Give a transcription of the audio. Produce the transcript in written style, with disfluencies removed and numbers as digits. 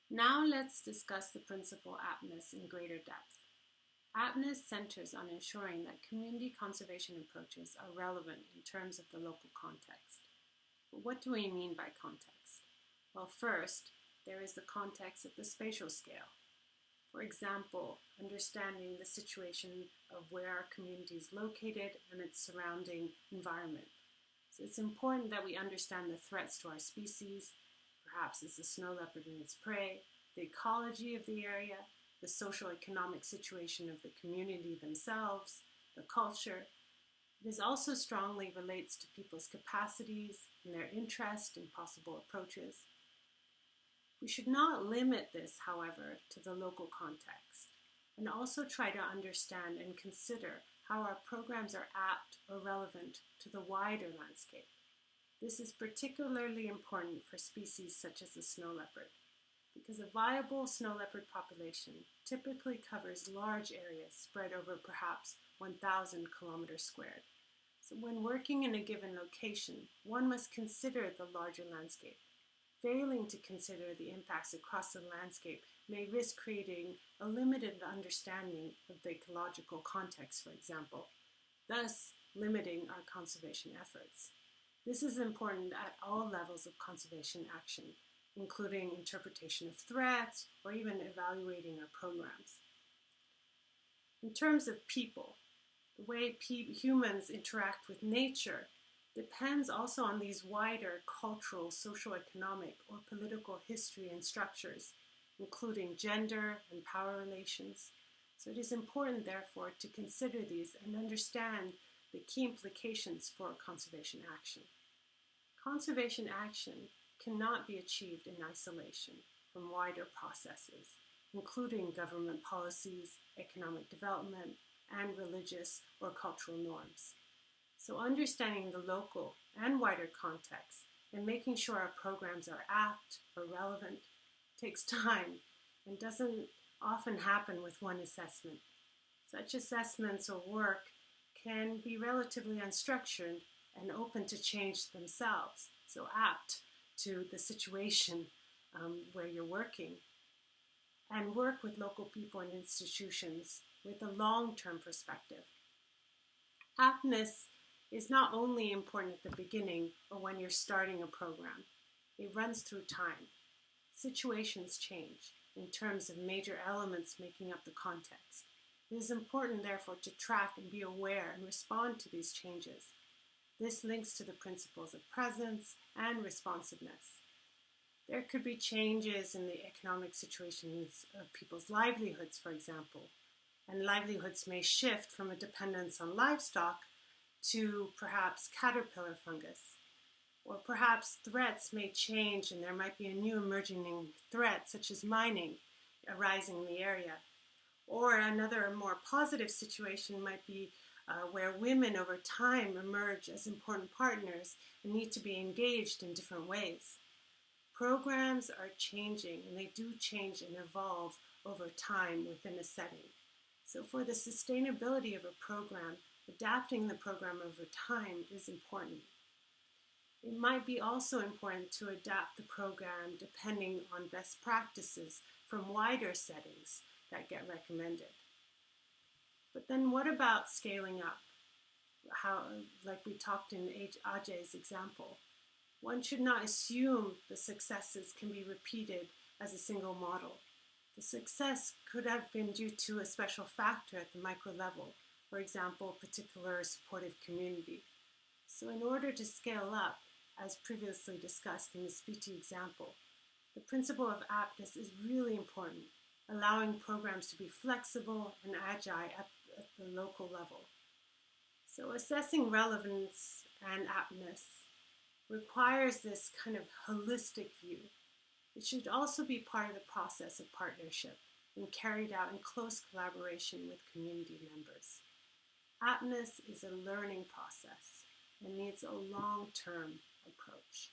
Now let's discuss the principle aptness in greater depth. Aptness centers on ensuring that community conservation approaches are relevant in terms of the local context. But what do we mean by context? Well, first, there is the context of the spatial scale. For example, understanding the situation of where our community is located and its surrounding environment. So it's important that we understand the threats to our species. Perhaps it's the snow leopard and its prey, the ecology of the area, the social-economic situation of the community themselves, the culture. This also strongly relates to people's capacities and their interest in possible approaches. We should not limit this, however, to the local context, and also try to understand and consider how our programs are apt or relevant to the wider landscape. This is particularly important for species such as the snow leopard, because a viable snow leopard population typically covers large areas spread over perhaps 1,000 kilometers squared. So when working in a given location, one must consider the larger landscape. Failing to consider the impacts across the landscape may risk creating a limited understanding of the ecological context, for example, thus limiting our conservation efforts. This is important at all levels of conservation action, including interpretation of threats or even evaluating our programs. In terms of people, the way humans interact with nature depends also on these wider cultural, socio-economic, or political history and structures, including gender and power relations. So it is important, therefore, to consider these and understand the key implications for conservation action. Conservation action cannot be achieved in isolation from wider processes, including government policies, economic development, and religious or cultural norms. So understanding the local and wider context and making sure our programs are apt or relevant takes time and doesn't often happen with one assessment. Such assessments or work can be relatively unstructured and open to change themselves, so apt to the situation where you're working, and work with local people and institutions with a long-term perspective. Aptness is not only important at the beginning or when you're starting a program. It runs through time. Situations change in terms of major elements making up the context. It is important, therefore, to track and be aware and respond to these changes. This links to the principles of presence and responsiveness. There could be changes in the economic situations of people's livelihoods, for example, and livelihoods may shift from a dependence on livestock to perhaps caterpillar fungus. Or perhaps threats may change and there might be a new emerging threat, such as mining, arising in the area. Or another more positive situation might be where women over time emerge as important partners and need to be engaged in different ways. Programs are changing, and they do change and evolve over time within a setting. So for the sustainability of a program, adapting the program over time is important. It might be also important to adapt the program depending on best practices from wider settings that get recommended. But then what about scaling up? How, like we talked in Ajay's example, one should not assume the successes can be repeated as a single model. The success could have been due to a special factor at the micro level, for example, a particular supportive community. So in order to scale up, as previously discussed in the Spiti example, the principle of aptness is really important, allowing programs to be flexible and agile at the local level. So assessing relevance and aptness requires this kind of holistic view. It should also be part of the process of partnership and carried out in close collaboration with community members. Aptness is a learning process and needs a long-term approach.